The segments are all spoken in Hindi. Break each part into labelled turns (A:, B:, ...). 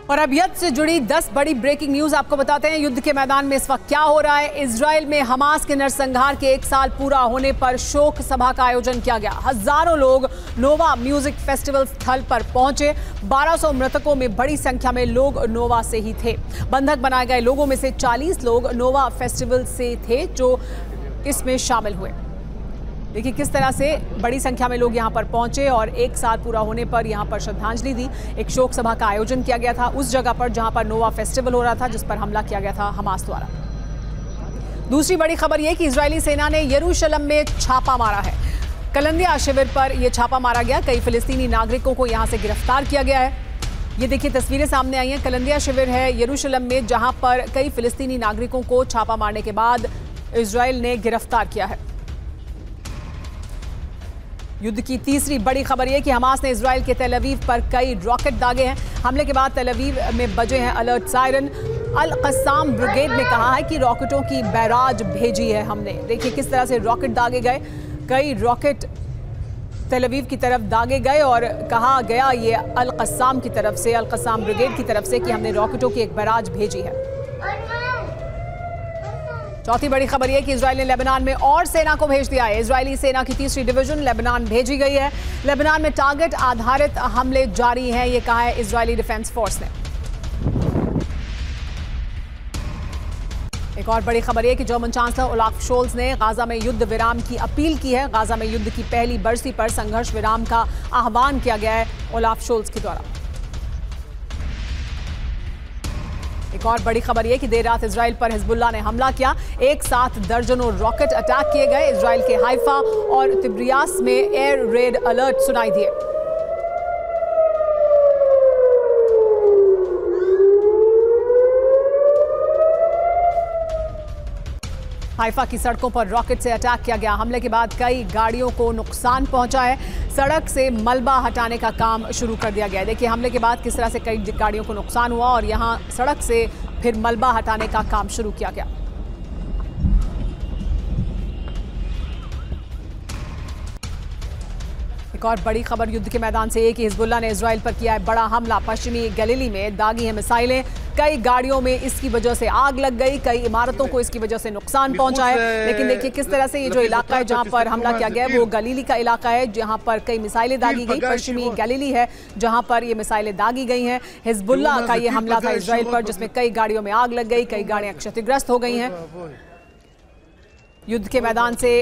A: और अब युद्ध से जुड़ी 10 बड़ी ब्रेकिंग न्यूज आपको बताते हैं। युद्ध के मैदान में इस वक्त क्या हो रहा है। इजराइल में हमास के नरसंहार के 1 साल पूरा होने पर शोक सभा का आयोजन किया गया। हजारों लोग नोवा म्यूजिक फेस्टिवल स्थल पर पहुंचे। 1200 मृतकों में बड़ी संख्या में लोग नोवा से ही थे। बंधक बनाए गए लोगों में से 40 लोग नोवा फेस्टिवल से थे जो इसमें शामिल हुए। देखिए किस तरह से बड़ी संख्या में लोग यहां पर पहुंचे और 1 साल पूरा होने पर यहां पर श्रद्धांजलि दी। एक शोक सभा का आयोजन किया गया था उस जगह पर जहां पर नोवा फेस्टिवल हो रहा था, जिस पर हमला किया गया था हमास द्वारा। दूसरी बड़ी खबर यह कि इजरायली सेना ने यरूशलेम में छापा मारा है। कलंदिया शिविर पर यह छापा मारा गया। कई फिलिस्तीनी नागरिकों को यहां से गिरफ्तार किया गया है। ये देखिए तस्वीरें सामने आई हैं। कलंदिया शिविर है यरूशलेम में, जहां पर कई फिलिस्तीनी नागरिकों को छापा मारने के बाद इजरायल ने गिरफ्तार किया है। युद्ध की तीसरी बड़ी खबर यह कि हमास ने इजराइल के तेल अवीव पर कई रॉकेट दागे हैं। हमले के बाद तेल अवीव में बजे हैं अलर्ट सायरन। अल कस्साम ब्रिगेड ने कहा है कि रॉकेटों की बैराज भेजी है हमने। देखिए किस तरह से रॉकेट दागे गए। कई रॉकेट तेल अवीव की तरफ दागे गए और कहा गया ये अल कस्साम की तरफ से, अल कस्साम ब्रिगेड की तरफ से, कि हमने रॉकेटों की एक बैराज भेजी है। चौथी बड़ी खबर यह कि इजराइल ने लेबनान में और सेना को भेज दिया है। इजरायली सेना की 3री डिवीजन लेबनान भेजी गई है। लेबनान में टारगेट आधारित हमले जारी हैं, ये कहा है इजरायली डिफेंस फोर्स ने। एक और बड़ी खबर यह कि जर्मन चांसलर ओलाफ शोल्ज ने गाजा में युद्ध विराम की अपील की है। गाजा में युद्ध की पहली बरसी पर संघर्ष विराम का आह्वान किया गया है ओलाफ शोल्ज के द्वारा। एक और बड़ी खबर यह कि देर रात इजराइल पर हिजबुल्लाह ने हमला किया। एक साथ दर्जनों रॉकेट अटैक किए गए। इजराइल के हाइफा और तिब्रियास में एयर रेड अलर्ट सुनाई दिए। हाइफा की सड़कों पर रॉकेट से अटैक किया गया। हमले के बाद कई गाड़ियों को नुकसान पहुंचा है। सड़क से मलबा हटाने का काम शुरू कर दिया गया है। देखिए हमले के बाद किस तरह से कई गाड़ियों को नुकसान हुआ और यहां सड़क से फिर मलबा हटाने का काम शुरू किया गया। एक और बड़ी खबर युद्ध के मैदान से है कि हिजबुल्लाह ने इजराइल पर किया है बड़ा हमला। पश्चिमी गलीली में दागी है मिसाइलें। कई गाड़ियों में इसकी वजह से आग लग गई। कई इमारतों को इसकी वजह से नुकसान पहुंचा है। लेकिन देखिए किस तरह से ये जो इलाका है जहां पर हमला किया गया है वो गलीली का इलाका है, जहां पर कई मिसाइलें दागी गई। पश्चिमी गलीली है जहां पर ये मिसाइलें दागी गई हैं। हिजबुल्लाह का ये हमला था इजराइल पर, जिसमें कई गाड़ियों में आग लग गई, कई गाड़ियां क्षतिग्रस्त हो गई हैं। युद्ध के मैदान से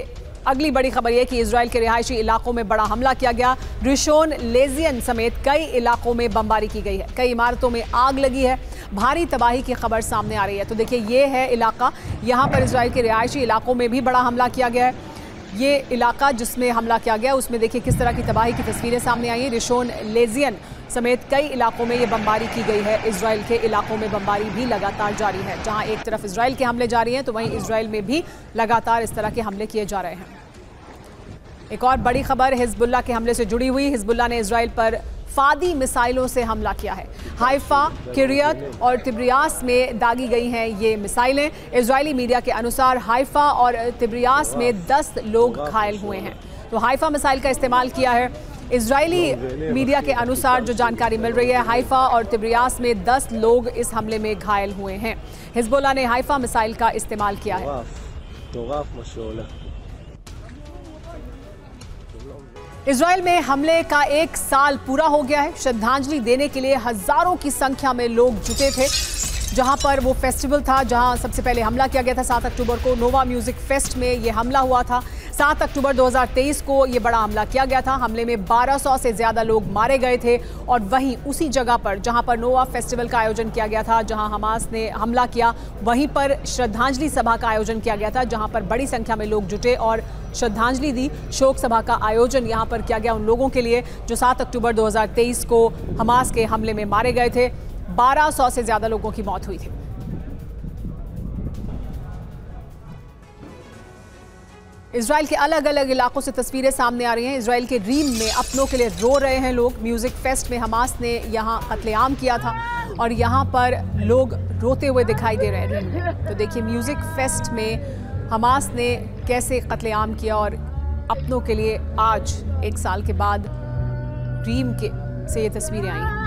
A: अगली बड़ी खबर यह कि इजराइल के रिहायशी इलाकों में बड़ा हमला किया गया। रिशोन लेजियन समेत कई इलाकों में बमबारी की गई है। कई इमारतों में आग लगी है। भारी तबाही की खबर सामने आ रही है। तो देखिए ये है इलाका, यहाँ पर इजराइल के रिहायशी इलाकों में भी बड़ा हमला किया गया है। ये इलाका जिसमें हमला किया गया उसमें देखिए किस तरह की तबाही की तस्वीरें सामने आई हैं। रिशोन लेजियन समेत कई इलाकों में ये बमबारी की गई है। इजराइल के इलाकों में बमबारी भी लगातार जारी है। जहां एक तरफ इजराइल के हमले जारी हैं तो वहीं इजराइल में भी लगातार इस तरह के हमले किए जा रहे हैं। एक और बड़ी खबर हिजबुल्लाह के हमले से जुड़ी हुई। हिजबुल्लाह ने इजराइल पर फादी मिसाइलों से हमला किया है। हाइफा, किरियत और तिब्रियास में दागी गई हैं ये मिसाइलें। इजरायली मीडिया के अनुसार हाइफा और तिब्रियास में 10 लोग घायल हुए हैं। तो हाइफा मिसाइल का इस्तेमाल किया है। इजरायली मीडिया के अनुसार जो जानकारी मिल रही है, हाइफा और तिब्रियास में 10 लोग इस हमले में घायल हुए हैं। हिजबुल्लाह ने हाइफा मिसाइल का इस्तेमाल किया है। इजराइल में हमले का 1 साल पूरा हो गया है। श्रद्धांजलि देने के लिए हजारों की संख्या में लोग जुटे थे। जहां पर वो फेस्टिवल था जहां सबसे पहले हमला किया गया था 7 अक्टूबर को नोवा म्यूजिक फेस्ट में ये हमला हुआ था। 7 अक्टूबर 2023 को ये बड़ा हमला किया गया था। हमले में 1200 से ज्यादा लोग मारे गए थे। और वहीं उसी जगह पर जहां पर नोवा फेस्टिवल का आयोजन किया गया था, जहां हमास ने हमला किया, वहीं पर श्रद्धांजलि सभा का आयोजन किया गया था, जहां पर बड़ी संख्या में लोग जुटे और श्रद्धांजलि दी। शोक सभा का आयोजन यहां पर किया गया उन लोगों के लिए जो 7 अक्टूबर 2023 को हमास के हमले में मारे गए थे। 1200 से ज्यादा लोगों की मौत हुई थी। इजराइल के अलग अलग इलाकों से तस्वीरें सामने आ रही हैं। इजराइल के रीम में अपनों के लिए रो रहे हैं लोग। म्यूजिक फेस्ट में हमास ने यहां कत्लेआम किया था और यहां पर लोग रोते हुए दिखाई दे रहे हैं रीम में। तो देखिए म्यूजिक फेस्ट में हमास ने कैसे कत्लेआम किया और अपनों के लिए आज 1 साल के बाद रीम के से ये तस्वीरें आई हैं।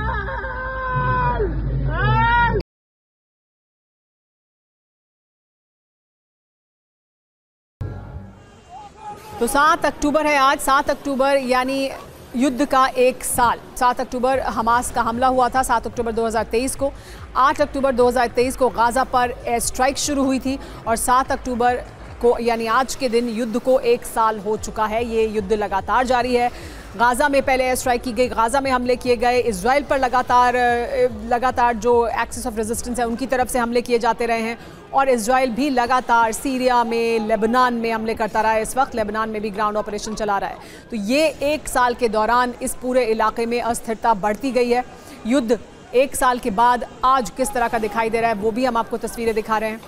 A: तो 7 अक्टूबर है आज, 7 अक्टूबर यानी युद्ध का एक साल। 7 अक्टूबर हमास का हमला हुआ था 7 अक्टूबर 2023 को। 8 अक्टूबर 2023 को गाज़ा पर एयर स्ट्राइक शुरू हुई थी और 7 अक्टूबर को यानी आज के दिन युद्ध को एक साल हो चुका है। ये युद्ध लगातार जारी है। गाज़ा में पहले एयर स्ट्राइक की गई, गाज़ा में हमले किए गए, इजराइल पर लगातार जो एक्सिस ऑफ रेजिस्टेंस है उनकी तरफ से हमले किए जाते रहे हैं और इजराइल भी लगातार सीरिया में, लेबनान में हमले करता रहा है। इस वक्त लेबनान में भी ग्राउंड ऑपरेशन चला रहा है। तो ये एक साल के दौरान इस पूरे इलाके में अस्थिरता बढ़ती गई है। युद्ध एक साल के बाद आज किस तरह का दिखाई दे रहा है वो भी हम आपको तस्वीरें दिखा रहे हैं।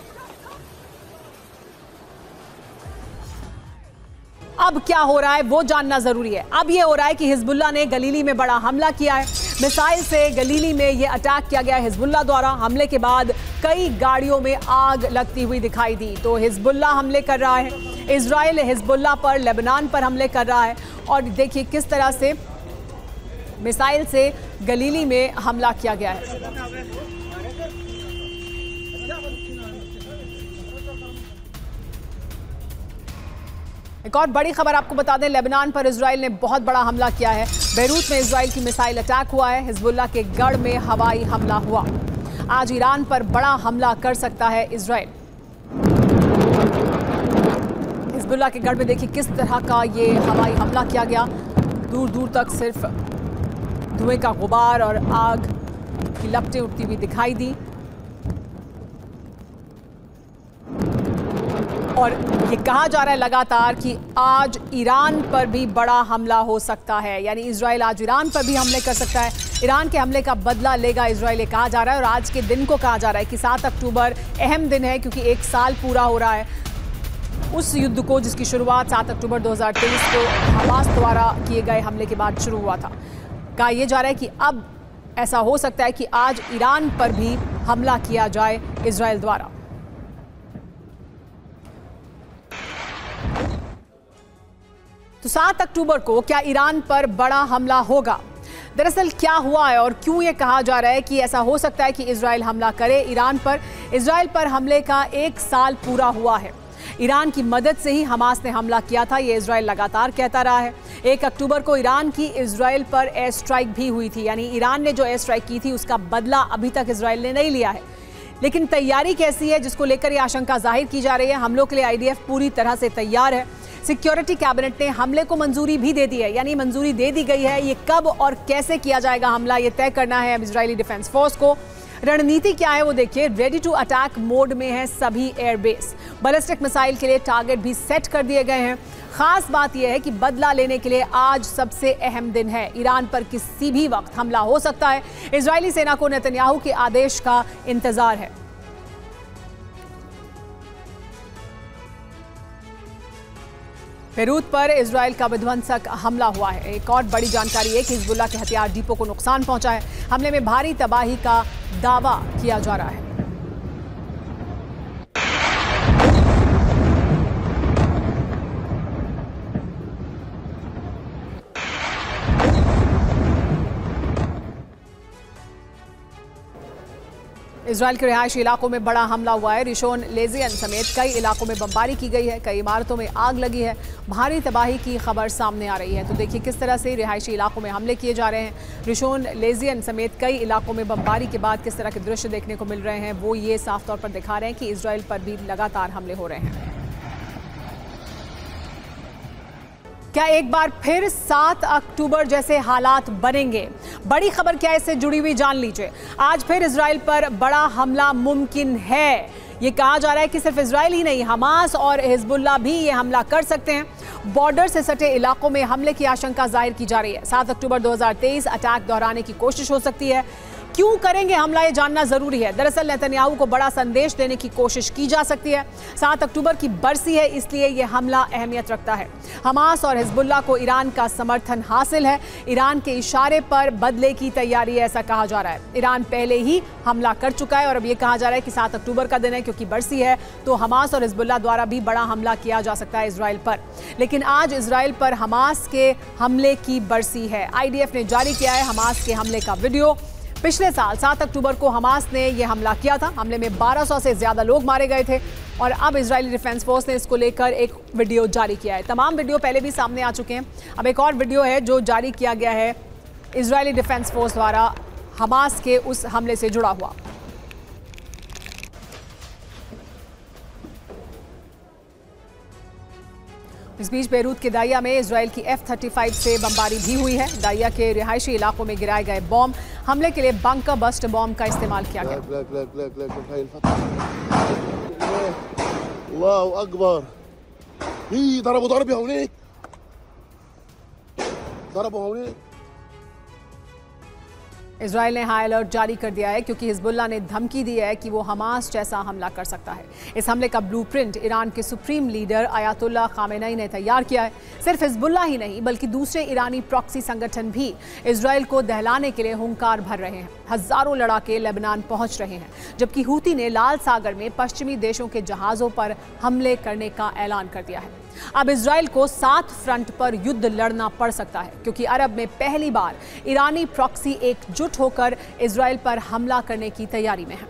A: अब क्या हो रहा है वो जानना जरूरी है। अब ये हो रहा है कि हिजबुल्लाह ने गलीली में बड़ा हमला किया है। मिसाइल से गलीली में ये अटैक किया गया हिजबुल्लाह द्वारा। हमले के बाद कई गाड़ियों में आग लगती हुई दिखाई दी। तो हिजबुल्लाह हमले कर रहा है, इजराइल हिजबुल्लाह पर, लेबनान पर हमले कर रहा है और देखिए किस तरह से मिसाइल से गलीली में हमला किया गया है। एक और बड़ी खबर आपको बता दें, लेबनान पर इजराइल ने बहुत बड़ा हमला किया है। बेरूत में इजराइल की मिसाइल अटैक हुआ है। हिजबुल्लाह के गढ़ में हवाई हमला हुआ। आज ईरान पर बड़ा हमला कर सकता है इजराइल। हिजबुल्लाह के गढ़ में देखिए किस तरह का ये हवाई हमला किया गया। दूर दूर तक सिर्फ धुएं का गुबार और आग की लपटें उठती हुई दिखाई दी और ये कहा जा रहा है लगातार कि आज ईरान पर भी बड़ा हमला हो सकता है। यानी इजराइल आज ईरान पर भी हमले कर सकता है। ईरान के हमले का बदला लेगा इजराइल, ये कहा जा रहा है। और आज के दिन को कहा जा रहा है कि 7 अक्टूबर अहम दिन है क्योंकि एक साल पूरा हो रहा है उस युद्ध को जिसकी शुरुआत 7 अक्टूबर 2023 को हमास द्वारा किए गए हमले के बाद शुरू हुआ था। कहा यह जा रहा है कि अब ऐसा हो सकता है कि आज ईरान पर भी हमला किया जाए इजराइल द्वारा। तो 7 अक्टूबर को क्या ईरान पर बड़ा हमला होगा? दरअसल क्या हुआ है और क्यों ये कहा जा रहा है कि ऐसा हो सकता है कि इजराइल हमला करे ईरान पर? इजराइल पर हमले का एक साल पूरा हुआ है। ईरान की मदद से ही हमास ने हमला किया था, ये इजराइल लगातार कहता रहा है। 1 अक्टूबर को ईरान की इजराइल पर एयर स्ट्राइक भी हुई थी। यानी ईरान ने जो एयर स्ट्राइक की थी उसका बदला अभी तक इजराइल ने नहीं लिया है। लेकिन तैयारी कैसी है जिसको लेकर ये आशंका जाहिर की जा रही है। हमलों के लिए आईडीएफ पूरी तरह से तैयार है। सिक्योरिटी कैबिनेट ने हमले को मंजूरी भी दे दी है, यानी मंजूरी दे दी गई है। ये कब और कैसे किया जाएगा हमला ये तय करना है अब इजरायली डिफेंस फोर्स को। रणनीति क्या है वो देखिए। रेडी टू अटैक मोड में है सभी एयरबेस। बैलिस्टिक मिसाइल के लिए टारगेट भी सेट कर दिए गए हैं। खास बात यह है कि बदला लेने के लिए आज सबसे अहम दिन है। ईरान पर किसी भी वक्त हमला हो सकता है। इजरायली सेना को नेतन्याहू के आदेश का इंतजार है। बेरूत पर इजराइल का विध्वंसक हमला हुआ है। एक और बड़ी जानकारी है कि हिजबुल्लाह के हथियार डिपो को नुकसान पहुंचा है। हमले में भारी तबाही का दावा किया जा रहा है। इजराइल के रिहायशी इलाकों में बड़ा हमला हुआ है। रिशोन लेजियन समेत कई इलाकों में बमबारी की गई है। कई इमारतों में आग लगी है। भारी तबाही की खबर सामने आ रही है। तो देखिए किस तरह से रिहायशी इलाकों में हमले किए जा रहे हैं। रिशोन लेजियन समेत कई इलाकों में बमबारी के बाद किस तरह के दृश्य देखने को मिल रहे हैं वो ये साफ तौर पर दिखा रहे हैं कि इजराइल पर भी लगातार हमले हो रहे हैं। क्या एक बार फिर 7 अक्टूबर जैसे हालात बनेंगे? बड़ी खबर क्या है इससे जुड़ी हुई जान लीजिए। आज फिर इजराइल पर बड़ा हमला मुमकिन है। ये कहा जा रहा है कि सिर्फ इजराइल ही नहीं, हमास और हिजबुल्लाह भी ये हमला कर सकते हैं। बॉर्डर से सटे इलाकों में हमले की आशंका जाहिर की जा रही है। 7 अक्टूबर 2023 अटैक दोहराने की कोशिश हो सकती है। क्यों करेंगे हमला ये जानना जरूरी है। दरअसल नेतन्याहू को बड़ा संदेश देने की कोशिश की जा सकती है। 7 अक्टूबर की बरसी है इसलिए यह हमला अहमियत रखता है। हमास और हिजबुल्लाह को ईरान का समर्थन हासिल है। ईरान के इशारे पर बदले की तैयारी है ऐसा कहा जा रहा है। ईरान पहले ही हमला कर चुका है और अब यह कहा जा रहा है कि 7 अक्टूबर का दिन है क्योंकि बरसी है तो हमास और हिजबुल्लाह द्वारा भी बड़ा हमला किया जा सकता है इजराइल पर। लेकिन आज इजराइल पर हमास के हमले की बरसी है। आईडीएफ ने जारी किया है हमास के हमले का वीडियो। पिछले साल 7 अक्टूबर को हमास ने यह हमला किया था। हमले में 1200 से ज्यादा लोग मारे गए थे और अब इजरायली डिफेंस फोर्स ने इसको लेकर एक वीडियो जारी किया है। तमाम वीडियो पहले भी सामने आ चुके हैं। अब एक और वीडियो है जो जारी किया गया है इजरायली डिफेंस फोर्स द्वारा हमास के उस हमले से जुड़ा हुआ। इस बीच बेरूत के दाइया में इजराइल की F-35 से बमबारी भी हुई है। दाइया के रिहायशी इलाकों में गिराए गए बॉम्ब हमले के लिए बंकर बस्ट बॉम्ब का इस्तेमाल किया गया।
B: अल्लाहु अकबर,
A: इजराइल ने हाई अलर्ट जारी कर दिया है क्योंकि हिजबुल्लाह ने धमकी दी है कि वो हमास जैसा हमला कर सकता है। इस हमले का ब्लूप्रिंट ईरान के सुप्रीम लीडर आयतुल्लाह खामेनी ने तैयार किया है। सिर्फ हिजबुल्लाह ही नहीं बल्कि दूसरे ईरानी प्रॉक्सी संगठन भी इजराइल को दहलाने के लिए हुंकार भर रहे हैं। हजारों लड़ाके लेबनान पहुंच रहे हैं, जबकि हूती ने लाल सागर में पश्चिमी देशों के जहाजों पर हमले करने का ऐलान कर दिया है। अब इजराइल को 7 फ्रंट पर युद्ध लड़ना पड़ सकता है क्योंकि अरब में पहली बार ईरानी प्रॉक्सी एकजुट होकर इजराइल पर हमला करने की तैयारी में है।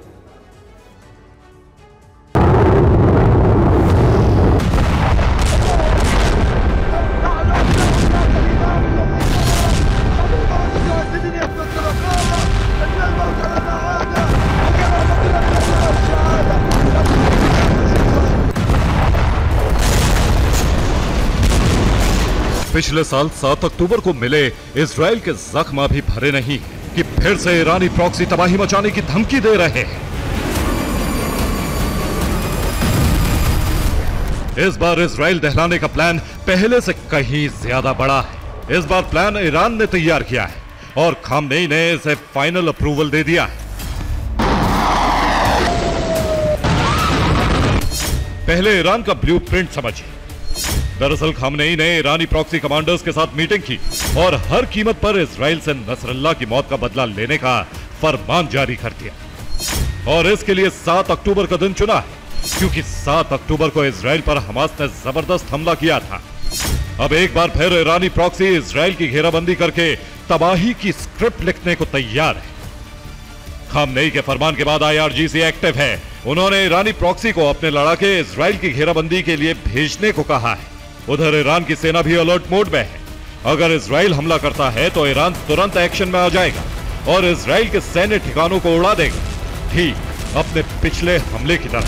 C: पिछले साल 7 अक्टूबर को मिले इजराइल के जख्म अभी भरे नहीं कि फिर से ईरानी प्रॉक्सी तबाही मचाने की धमकी दे रहे हैं। इस बार इजराइल दहलाने का प्लान पहले से कहीं ज्यादा बड़ा है। इस बार प्लान ईरान ने तैयार किया है और खामनेई ने इसे फाइनल अप्रूवल दे दिया है। पहले ईरान का ब्लूप्रिंट समझिए। दरअसल खामनेई ने ईरानी प्रॉक्सी कमांडर्स के साथ मीटिंग की और हर कीमत पर इजराइल से नसरल्लाह की मौत का बदला लेने का फरमान जारी कर दिया और इसके लिए 7 अक्टूबर का दिन चुना है क्योंकि 7 अक्टूबर को इजराइल पर हमास ने जबरदस्त हमला किया था। अब एक बार फिर ईरानी प्रॉक्सी इजराइल की घेराबंदी करके तबाही की स्क्रिप्ट लिखने को तैयार है। खामनेई के फरमान के बाद IRGC एक्टिव है। उन्होंने ईरानी प्रॉक्सी को अपने लड़ाके इजराइल की घेराबंदी के लिए भेजने को कहा है। उधर ईरान की सेना भी अलर्ट मोड में है। अगर इजराइल हमला करता है तो ईरान तुरंत एक्शन में आ जाएगा और इजराइल के सैन्य ठिकानों को उड़ा देगा, ठीक अपने पिछले हमले की तरह।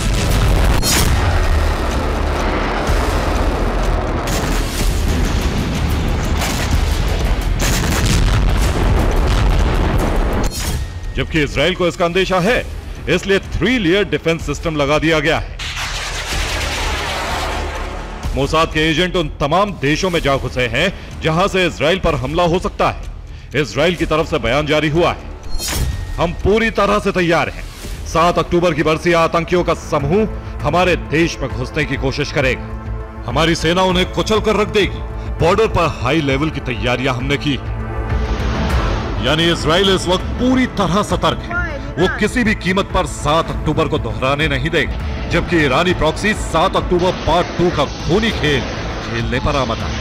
C: जबकि इजराइल को इसका अंदेशा है, इसलिए 3 लेयर डिफेंस सिस्टम लगा दिया गया है। मोसाद के एजेंट उन तमाम देशों में जा घुसे हैं जहां से इजराइल पर हमला हो सकता है। इजराइल की तरफ से बयान जारी हुआ है, हम पूरी तरह से तैयार हैं। 7 अक्टूबर की बरसी आतंकियों का समूह हमारे देश में घुसने की कोशिश करेगा। हमारी सेना उन्हें कुचल कर रख देगी। बॉर्डर पर हाई लेवल की तैयारियां हमने की, यानी इजराइल इस वक्त पूरी तरह सतर्क है। वो किसी भी कीमत पर 7 अक्टूबर को दोहराने नहीं देगा। जबकि ईरानी प्रॉक्सी 7 अक्टूबर पार्ट 2 का खूनी खेल खेलने पर आमदा है।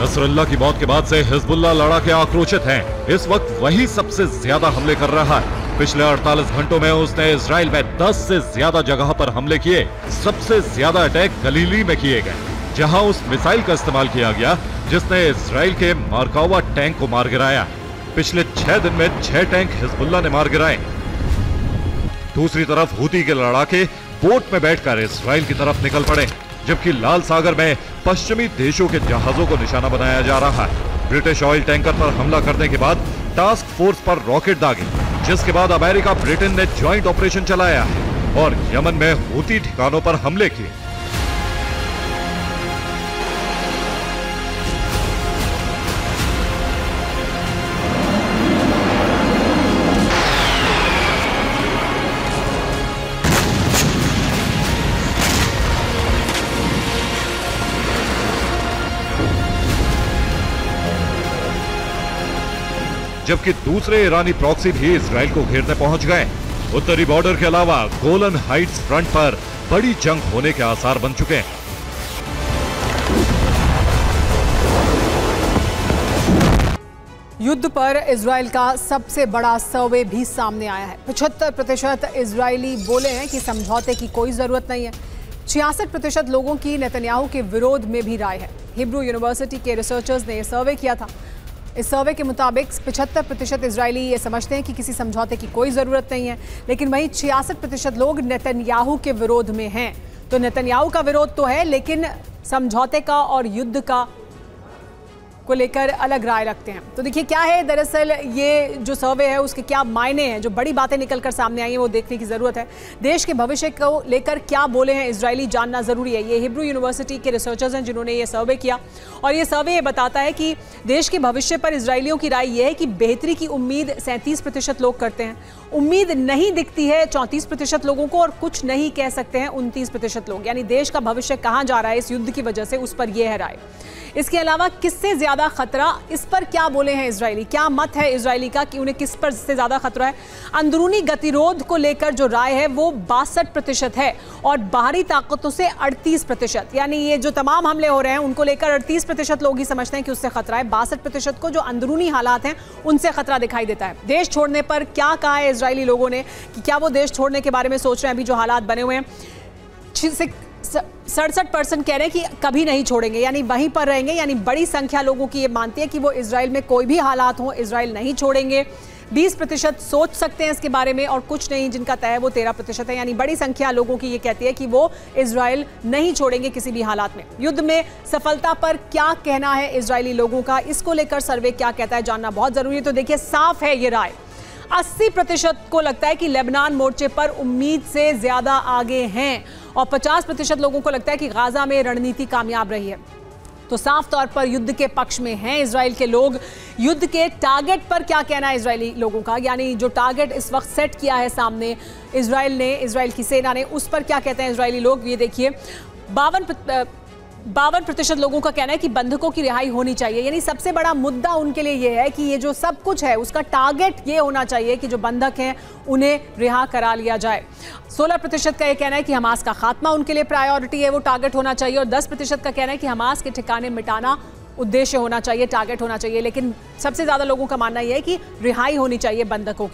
C: नसरल्लाह की मौत के बाद से हिजबुल्लाह लड़ाके आक्रोशित हैं। इस वक्त वही सबसे ज्यादा हमले कर रहा है। पिछले 48 घंटों में उसने इजराइल में 10 से ज्यादा जगह पर हमले किए। सबसे ज्यादा अटैक गलीली में किए गए, जहां उस मिसाइल का इस्तेमाल किया गया जिसने इजराइल के मार्कावा टैंक को मार गिराया। पिछले 6 दिन में 6 टैंक हिजबुल्लाह ने मार गिराए। दूसरी तरफ हूती के लड़ाके बोट में बैठकर इजराइल की तरफ निकल पड़े, जबकि लाल सागर में पश्चिमी देशों के जहाजों को निशाना बनाया जा रहा है। ब्रिटिश ऑयल टैंकर पर हमला करने के बाद टास्क फोर्स पर रॉकेट दागे, जिसके बाद अमेरिका ब्रिटेन ने ज्वाइंट ऑपरेशन चलाया है और यमन में हूती ठिकानों पर हमले किए। जबकि दूसरे ईरानी प्रॉक्सी भी इजराइल को घेरने पहुंच गए। उत्तरी बॉर्डर के अलावा गोलन हाइट्स फ्रंट पर बड़ी जंग होने के आसार बन चुके हैं।
A: युद्ध पर इजराइल का सबसे बड़ा सर्वे भी सामने आया है। 75% इजरायली बोले हैं कि समझौते की कोई जरूरत नहीं है। 66% लोगों की नेतन्याहू के विरोध में भी राय है। हिब्रू यूनिवर्सिटी के रिसर्चर्स ने यह सर्वे किया था। इस सर्वे के मुताबिक 75% इजरायली ये समझते हैं कि किसी समझौते की कोई ज़रूरत नहीं है, लेकिन वहीं 66% लोग नेतन्याहू के विरोध में हैं। तो नेतन्याहू का विरोध तो है, लेकिन समझौते का और युद्ध का को लेकर अलग राय रखते हैं। तो देखिए क्या है दरअसल ये जो सर्वे है उसके क्या मायने हैं, जो बड़ी बातें निकलकर सामने आई हैं वो देखने की ज़रूरत है। देश के भविष्य को लेकर क्या बोले हैं इजरायली, जानना ज़रूरी है। ये हिब्रू यूनिवर्सिटी के रिसर्चर्स हैं जिन्होंने ये सर्वे किया, और ये सर्वे ये बताता है कि देश के भविष्य पर इजरायलियों की राय ये है कि बेहतरी की उम्मीद 37% लोग करते हैं। उम्मीद नहीं दिखती है 34% लोगों को, और कुछ नहीं कह सकते हैं 29% लोग। यानी देश का भविष्य कहाँ जा रहा है इस युद्ध की वजह से, उस पर यह है राय। इसके अलावा किससे ज्यादा खतरा, इस पर क्या बोले हैं इजरायली, क्या मत है इजरायली का कि उन्हें किस पर से ज्यादा खतरा है। अंदरूनी गतिरोध को लेकर जो राय है वो 62% है, और बाहरी ताकतों से 38%। यानी ये जो तमाम हमले हो रहे हैं उनको लेकर 38% लोग ही समझते हैं कि उससे खतरा है। 62% को जो अंदरूनी हालात हैं उनसे खतरा दिखाई देता है। देश छोड़ने पर क्या कहा है इजरायली लोगों ने कि क्या वो देश छोड़ने के बारे में सोच रहे हैं। अभी जो हालात बने हुए हैं, 67% कह रहे हैं कि कभी नहीं छोड़ेंगे, यानी वहीं पर रहेंगे। यानी बड़ी संख्या लोगों की ये मानती है कि वो इजराइल में कोई भी हालात हो इजराइल नहीं छोड़ेंगे। 20% सोच सकते हैं इसके बारे में, और कुछ नहीं, जिनका तय है वो 13% है। यानी बड़ी संख्या लोगों की ये कहती है कि वो इजराइल नहीं छोड़ेंगे किसी भी हालात में। युद्ध में सफलता पर क्या कहना है इजरायली लोगों का, इसको लेकर सर्वे क्या कहता है जानना बहुत जरूरी है। तो देखिए साफ है ये राय, 80% को लगता है कि लेबनान मोर्चे पर उम्मीद से ज्यादा आगे हैं, और 50% लोगों को लगता है कि गाजा में रणनीति कामयाब रही है। तो साफ तौर पर युद्ध के पक्ष में हैं इजराइल के लोग। युद्ध के टारगेट पर क्या कहना है इजरायली लोगों का, यानी जो टारगेट इस वक्त सेट किया है सामने इजराइल की सेना ने, उस पर क्या कहते हैं इजरायली लोग, ये देखिए। 52% लोगों का कहना है कि बंधकों की रिहाई होनी चाहिए। यानी सबसे बड़ा मुद्दा उनके लिए यह है कि ये जो सब कुछ है उसका टारगेट ये होना चाहिए कि जो बंधक हैं उन्हें रिहा करा लिया जाए। 16% का ये कहना है कि हमास का खात्मा उनके लिए प्रायोरिटी है, वो टारगेट होना चाहिए। और 10% का कहना है कि हमास के ठिकाने मिटाना उद्देश्य होना चाहिए, टारगेट होना चाहिए। लेकिन सबसे ज्यादा लोगों का मानना यह है कि रिहाई होनी चाहिए बंधकों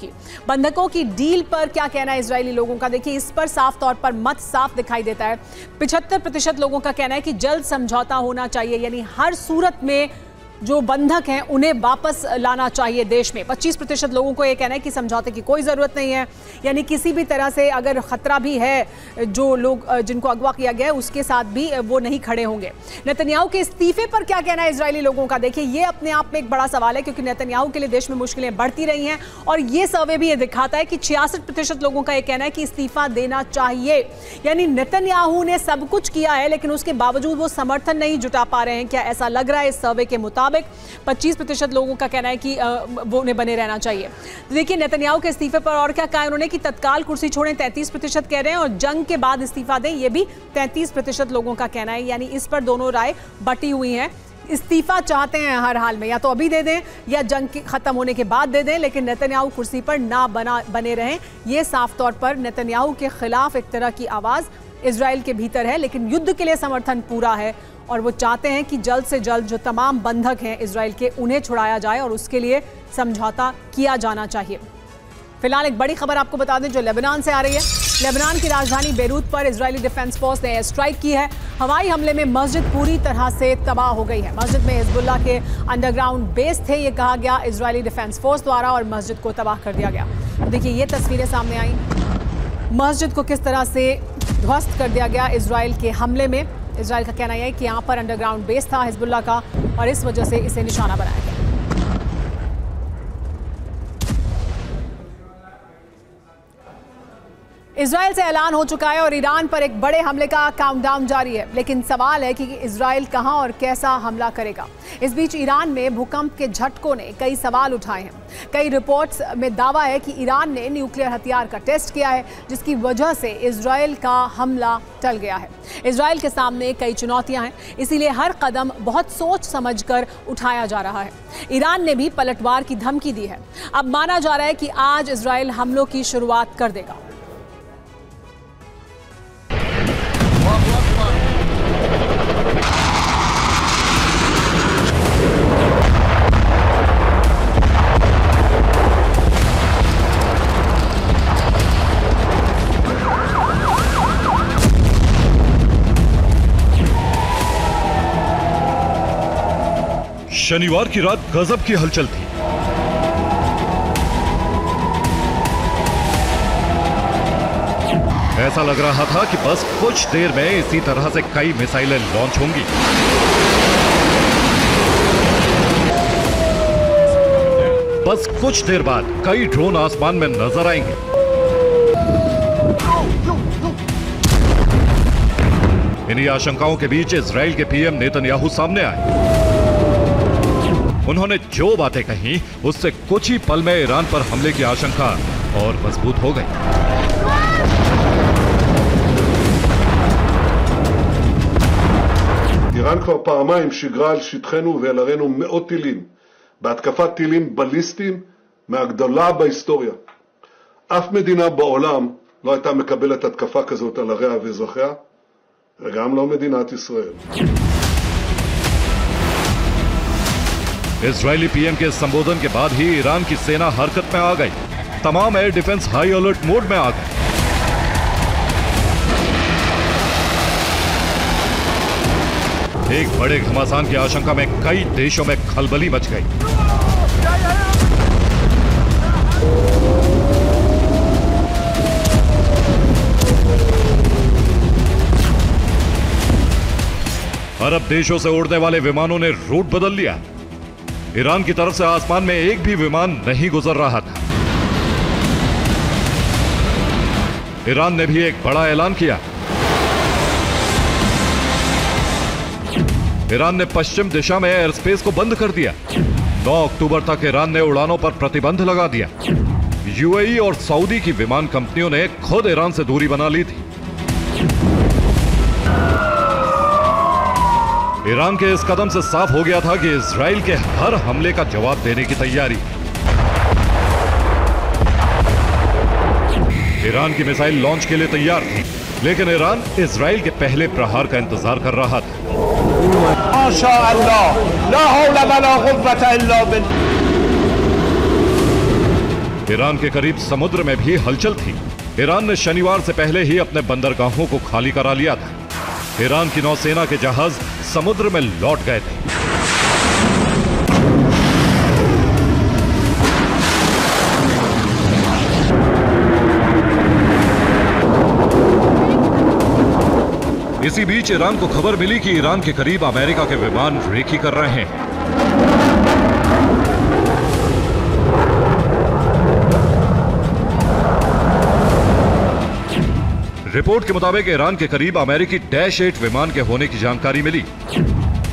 A: की डील पर क्या कहना है इजरायली लोगों का, देखिए इस पर साफ तौर पर मत साफ दिखाई देता है। 75% लोगों का कहना है कि जल्द समझौता होना चाहिए, यानी हर सूरत में जो बंधक हैं उन्हें वापस लाना चाहिए देश में। 25% लोगों को यह कहना है कि समझौते की कोई ज़रूरत नहीं है, यानी किसी भी तरह से अगर खतरा भी है, जो लोग जिनको अगवा किया गया है उसके साथ भी वो नहीं खड़े होंगे। नेतन्याहू के इस्तीफे पर क्या कहना है इजरायली लोगों का, देखिए ये अपने आप में एक बड़ा सवाल है, क्योंकि नेतन्याहू के लिए देश में मुश्किलें बढ़ती रही हैं, और ये सर्वे भी ये दिखाता है कि 66% लोगों का यह कहना है कि इस्तीफा देना चाहिए। यानी नेतन्याहू ने सब कुछ किया है, लेकिन उसके बावजूद वो समर्थन नहीं जुटा पा रहे हैं। क्या ऐसा लग रहा है इस सर्वे के मुताबिक? 25% लोगों का कहना है कि वो उन्हें बने रहना चाहिए। तो देखिए नेतन्याहू के इस्तीफे पर और क्या कहा उन्होंने कि तत्काल कुर्सी छोड़ें, 33% कह रहे हैं, और जंग के बाद इस्तीफा दें, ये भी 33% लोगों का कहना है। यानी इस पर दोनों राय बटी हुई हैं। इस्तीफा चाहते हैं हर हाल में, या तो अभी दे दें या जंग के खत्म होने के बाद दे दें, लेकिन नेतन्याहू कुर्सी पर ना बने रहें। ये साफ तौर पर नेतन्याहू के खिलाफ एक तरह की आवाज इजराइल के भीतर है, लेकिन युद्ध के लिए समर्थन पूरा है, और वो चाहते हैं कि जल्द से जल्द जो तमाम बंधक हैं इजराइल के उन्हें छुड़ाया जाए, और उसके लिए समझौता किया जाना चाहिए। फिलहाल एक बड़ी खबर आपको बता दें जो लेबनान से आ रही है। लेबनान की राजधानी बेरूत पर इजरायली डिफेंस फोर्स ने एयर स्ट्राइक की है। हवाई हमले में मस्जिद पूरी तरह से तबाह हो गई है। मस्जिद में हिजबुल्लाह के अंडरग्राउंड बेस थे, ये कहा गया इजरायली डिफेंस फोर्स द्वारा, और मस्जिद को तबाह कर दिया गया। देखिए ये तस्वीरें सामने आई, मस्जिद को किस तरह से ध्वस्त कर दिया गया इजराइल के हमले में। इजराइल का कहना यह है कि यहाँ पर अंडरग्राउंड बेस था हिजबुल्लाह का, और इस वजह से इसे निशाना बनाया गया। इजराइल से ऐलान हो चुका है और ईरान पर एक बड़े हमले का काउंटडाउन जारी है, लेकिन सवाल है कि इजराइल कहां और कैसा हमला करेगा। इस बीच ईरान में भूकंप के झटकों ने कई सवाल उठाए हैं। कई रिपोर्ट्स में दावा है कि ईरान ने न्यूक्लियर हथियार का टेस्ट किया है, जिसकी वजह से इजराइल का हमला टल गया है। इजराइल के सामने कई चुनौतियां हैं, इसीलिए हर कदम बहुत सोच समझकर उठाया जा रहा है। ईरान ने भी पलटवार की धमकी दी है। अब माना जा रहा है कि आज इजराइल हमलों की शुरुआत कर देगा।
C: शनिवार की रात गजब की हलचल थी। ऐसा लग रहा था कि बस कुछ देर में इसी तरह से कई मिसाइलें लॉन्च होंगी। बस कुछ देर बाद कई ड्रोन आसमान में नजर आएंगे। इन्हीं आशंकाओं के बीच इजराइल के पीएम नेतन्याहू सामने आए। उन्होंने जो बातें कही उससे कुछ ही पल में ईरान पर हमले की आशंका और मजबूत हो गई।
B: איראן כבר פעמיים שיגרה על שטחנו ועל ערינו מאות טילים, בהתקפת טילים בליסטיים מהגדולה בהיסטוריה. אף מדינה בעולם לא הייתה מקבלת התקפה כזאת על עריה ואזרחיה, וגם לא מדינת ישראל.
C: इजरायली पीएम के संबोधन के बाद ही ईरान की सेना हरकत में आ गई। तमाम air defence high alert mode में आ गए। एक बड़े घमासान की आशंका में कई देशों में खलबली मच गई। अरब देशों से उड़ने वाले विमानों ने रूट बदल लिया। ईरान की तरफ से आसमान में एक भी विमान नहीं गुजर रहा था। ईरान ने भी एक बड़ा ऐलान किया। ईरान ने पश्चिम दिशा में एयर स्पेस को बंद कर दिया। 9 अक्टूबर तक ईरान ने उड़ानों पर प्रतिबंध लगा दिया। यूएई और सऊदी की विमान कंपनियों ने खुद ईरान से दूरी बना ली थी। ईरान के इस कदम से साफ हो गया था कि इजराइल के हर हमले का जवाब देने की तैयारी। ईरान की मिसाइल लॉन्च के लिए तैयार थी, लेकिन ईरान इजराइल के पहले प्रहार का इंतजार कर रहा था। ईरान के करीब समुद्र में भी हलचल थी। ईरान ने शनिवार से पहले ही अपने बंदरगाहों को खाली करा लिया था। ईरान की नौसेना के जहाज समुद्र में लौट गए थे। इसी बीच ईरान को खबर मिली कि ईरान के करीब अमेरिका के विमान रेकी कर रहे हैं। रिपोर्ट के मुताबिक ईरान के करीब अमेरिकी -8 विमान के होने की जानकारी मिली।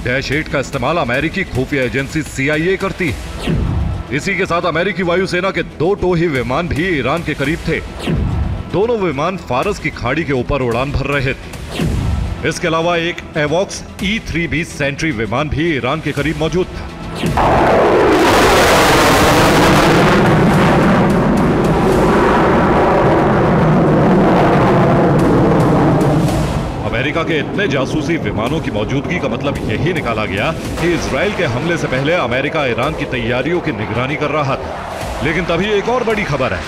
C: -8 का इस्तेमाल अमेरिकी खुफिया एजेंसी CIA करती है। इसी के साथ अमेरिकी वायुसेना के 2 टोही विमान भी ईरान के करीब थे। दोनों विमान फारस की खाड़ी के ऊपर उड़ान भर रहे थे। इसके अलावा एक एवॉक्स E-3B सेंट्री विमान भी ईरान के करीब मौजूद था। अमेरिका के इतने जासूसी विमानों की मौजूदगी का मतलब यही निकाला गया कि इजराइल के हमले से पहले अमेरिका ईरान की तैयारियों की निगरानी कर रहा था। लेकिन तभी एक और बड़ी खबर है।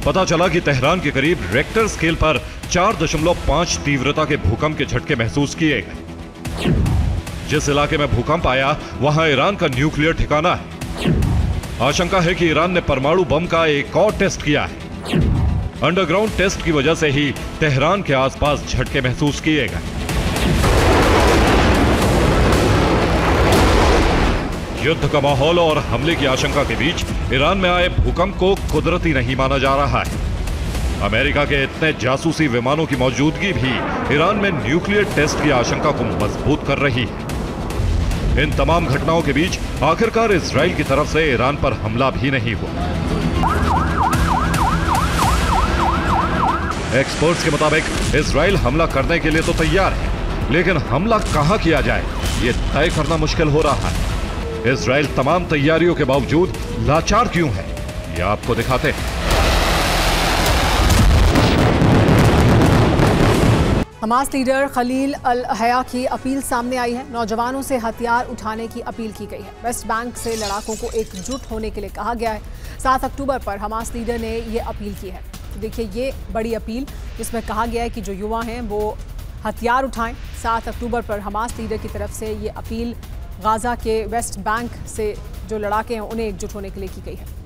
C: पता चला कि तेहरान के करीब रेक्टर स्केल पर 4.5 तीव्रता के भूकंप के झटके महसूस किए गए। जिस इलाके में भूकंप आया वहां ईरान का न्यूक्लियर ठिकाना है। आशंका है कि ईरान ने परमाणु बम का एक और टेस्ट किया है। अंडरग्राउंड टेस्ट की वजह से ही तेहरान के आसपास झटके महसूस किए गए। युद्ध का माहौल और हमले की आशंका के बीच ईरान में आए भूकंप को कुदरती नहीं माना जा रहा है। अमेरिका के इतने जासूसी विमानों की मौजूदगी भी ईरान में न्यूक्लियर टेस्ट की आशंका को मजबूत कर रही है। इन तमाम घटनाओं के बीच आखिरकार इजराइल की तरफ से ईरान पर हमला भी नहीं हुआ। एक्सपर्ट्स के मुताबिक इजराइल हमला करने के लिए तो तैयार है, लेकिन हमला कहां किया जाए ये तय करना मुश्किल हो रहा है। इजराइल तमाम तैयारियों के बावजूद लाचार क्यों है, ये आपको दिखाते हैं।
A: हमास लीडर खलील अल हया की अपील सामने आई है। नौजवानों से हथियार उठाने की अपील की गई है। वेस्ट बैंक से लड़ाकों को एकजुट होने के लिए कहा गया है। 7 अक्टूबर पर हमास लीडर ने ये अपील की है। तो देखिए ये बड़ी अपील जिसमें कहा गया है कि जो युवा हैं वो हथियार उठाएं। 7 अक्टूबर पर हमास लीडर की तरफ से ये अपील गाजा के वेस्ट बैंक से जो लड़ाके हैं उन्हें एकजुट होने के लिए की गई है।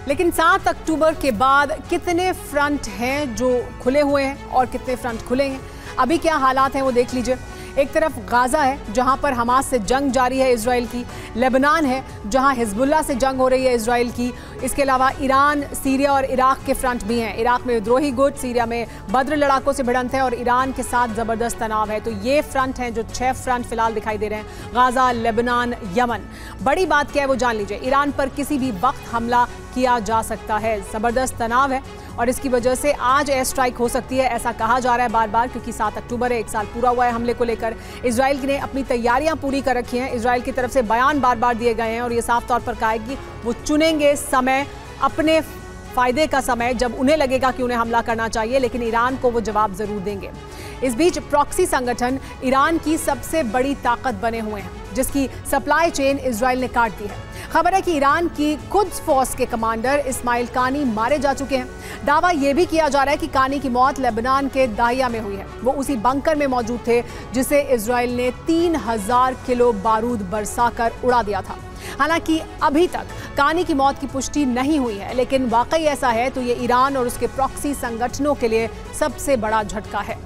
A: लेकिन 7 अक्टूबर के बाद कितने फ्रंट हैं जो खुले हुए हैं और कितने फ्रंट खुले हैं, अभी क्या हालात हैं वो देख लीजिए। एक तरफ गाजा है जहां पर हमास से जंग जारी है इजराइल की, लेबनान है जहां हिजबुल्लाह से जंग हो रही है इजराइल की। इसके अलावा ईरान, सीरिया और इराक के फ्रंट भी हैं। इराक में विद्रोही गुट, सीरिया में बद्र लड़ाकों से भिड़ंत है और ईरान के साथ जबरदस्त तनाव है। तो ये फ्रंट हैं जो 6 फ्रंट फिलहाल दिखाई दे रहे हैं, गाजा, लेबनान, यमन। बड़ी बात क्या है वो जान लीजिए। ईरान पर किसी भी वक्त हमला किया जा सकता है, जबरदस्त तनाव है और इसकी वजह से आज एयर स्ट्राइक हो सकती है, ऐसा कहा जा रहा है बार बार, क्योंकि 7 अक्टूबर है, 1 साल पूरा हुआ है हमले को लेकर। इजराइल ने अपनी तैयारियां पूरी कर रखी हैं। इजराइल की तरफ से बयान बार बार दिए गए हैं और ये साफ तौर पर कहा है कि वो चुनेंगे समय, अपने फायदे का समय, जब उन्हें लगेगा कि उन्हें हमला करना चाहिए, लेकिन ईरान को वो जवाब जरूर देंगे। इस बीच प्रॉक्सी संगठन ईरान की सबसे बड़ी ताकत बने हुए हैं, जिसकी सप्लाई चेन इजराइल ने काट दी है। खबर है कि ईरान की कुद्स फोर्स के कमांडर इस्माइल कानी मारे जा चुके हैं। दावा यह भी किया जा रहा है कि कानी की मौत लेबनान के दाहिया में हुई है। वो उसी बंकर में मौजूद थे जिसे इजराइल ने 3000 किलो बारूद बरसाकर उड़ा दिया था। हालांकि अभी तक कानी की मौत की पुष्टि नहीं हुई है, लेकिन वाकई ऐसा है तो ये ईरान और उसके प्रॉक्सी संगठनों के लिए सबसे बड़ा झटका है।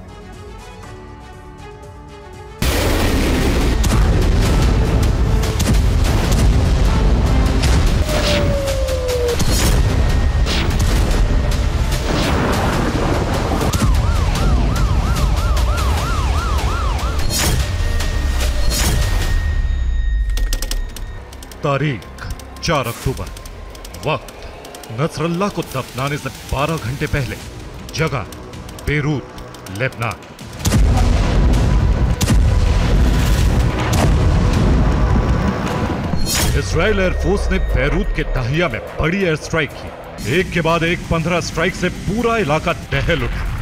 C: तारीख 4 अक्टूबर, वक्त नसरल्लाह को दफनाने से 12 घंटे पहले, जगह बेरूत, लेबनान। इजराइल एयरफोर्स ने बेरूत के दाहिया में बड़ी एयर स्ट्राइक की। एक के बाद एक 15 स्ट्राइक से पूरा इलाका दहल उठा।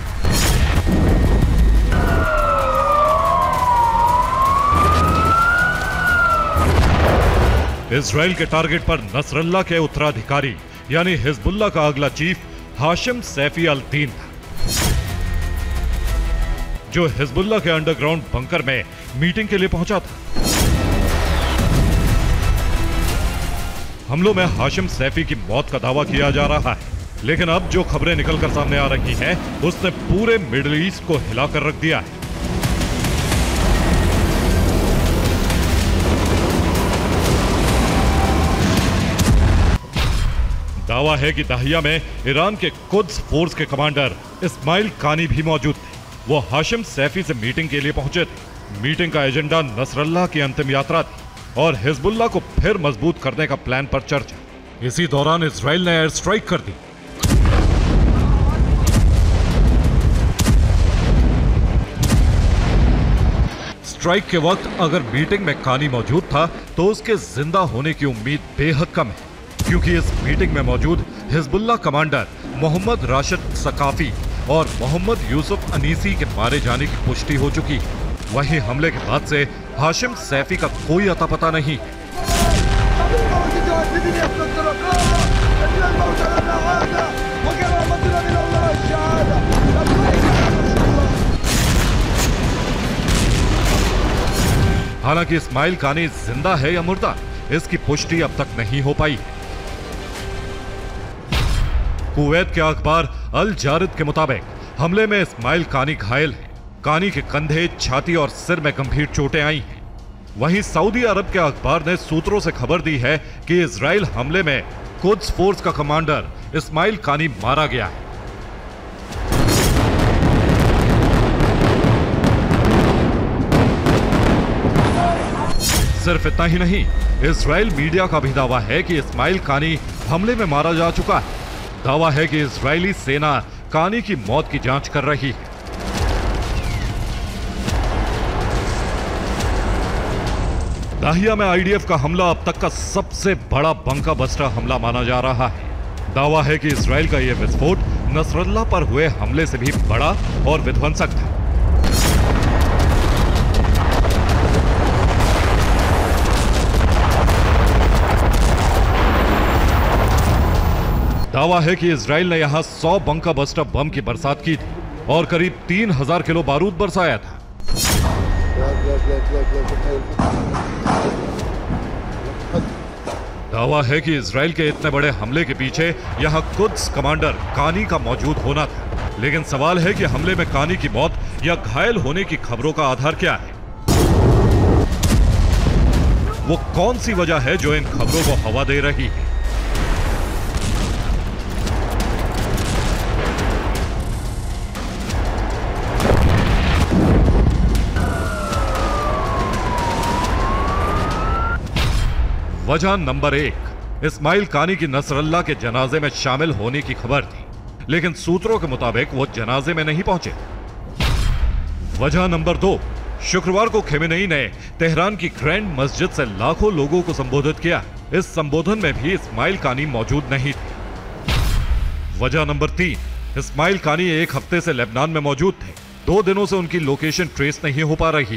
C: इजराइल के टारगेट पर नसरल्लाह के उत्तराधिकारी यानी हिजबुल्लाह का अगला चीफ हाशिम सैफी अल दीन था, जो हिजबुल्लाह के अंडरग्राउंड बंकर में मीटिंग के लिए पहुंचा था। हमलों में हाशिम सैफी की मौत का दावा किया जा रहा है, लेकिन अब जो खबरें निकलकर सामने आ रही हैं, उसने पूरे मिडिल ईस्ट को हिलाकर रख दिया है। दावा है कि दाहिया में ईरान के कुद्स फोर्स के कमांडर इस्माइल कानी भी मौजूद थे। वो हाशिम सैफी से मीटिंग के लिए पहुंचे थे। मीटिंग का एजेंडा नसरल्लाह की अंतिम यात्रा थी और हिजबुल्लाह को फिर मजबूत करने का प्लान पर चर्चा। इसी दौरान इजराइल ने एयर स्ट्राइक कर दी। स्ट्राइक के वक्त अगर मीटिंग में कानी मौजूद था तो उसके जिंदा होने की उम्मीद बेहद कम है, क्योंकि इस मीटिंग में मौजूद Hezbollah commander Mohammad Rashid Saqafi और मोहम्मद यूसुफ अनीसी के मारे जाने की पुष्टि हो चुकी है। वहीं हमले के बाद से हाशिम सैफी का कोई अता पता नहीं। हालांकि इस्माइल कानी जिंदा है या मुर्दा, इसकी पुष्टि अब तक नहीं हो पाई। कुवैत के अखबार अल जारिद के मुताबिक हमले में इस्माइल कानी घायल है। कानी के कंधे, छाती और सिर में गंभीर चोटें आई हैं। वहीं सऊदी अरब के अखबार ने सूत्रों से खबर दी है कि इजराइल हमले में कुद्स फोर्स का कमांडर इस्माइल कानी मारा गया है। सिर्फ इतना ही नहीं, इजराइल मीडिया का भी दावा है कि इस्माइल कानी हमले में मारा जा चुका है। दावा है कि इजरायली सेना कानी की मौत की जांच कर रही है। दाहिया में आईडीएफ का हमला अब तक का सबसे बड़ा बंका बस्टर हमला माना जा रहा है। दावा है कि इजराइल का यह विस्फोट नसरल्ला पर हुए हमले से भी बड़ा और विध्वंसक था। दावा है कि इजराइल ने यहां 100 बंका बस्टर बम की बरसात की थी और करीब 3000 किलो बारूद बरसाया था। दावा है कि इजराइल के इतने बड़े हमले के पीछे यहां कुद्स कमांडर कानी का मौजूद होना था। लेकिन सवाल है कि हमले में कानी की मौत या घायल होने की खबरों का आधार क्या है? वो कौन सी वजह है जो इन खबरों को हवा दे रही है? वजह नंबर 1, इस्माइल कानी की नसरल्ला के जनाजे में शामिल होने की खबर थी, लेकिन सूत्रों के मुताबिक वो जनाजे में नहीं पहुंचे। वजह नंबर 2, शुक्रवार को खेमेनेई ने तेहरान की ग्रैंड मस्जिद से लाखों लोगों को संबोधित किया। इस संबोधन में भी इस्माइल कानी मौजूद नहीं थे। वजह नंबर 3, इस्माइल कानी एक हफ्ते से लेबनान में मौजूद थे। 2 दिनों से उनकी लोकेशन ट्रेस नहीं हो पा रही।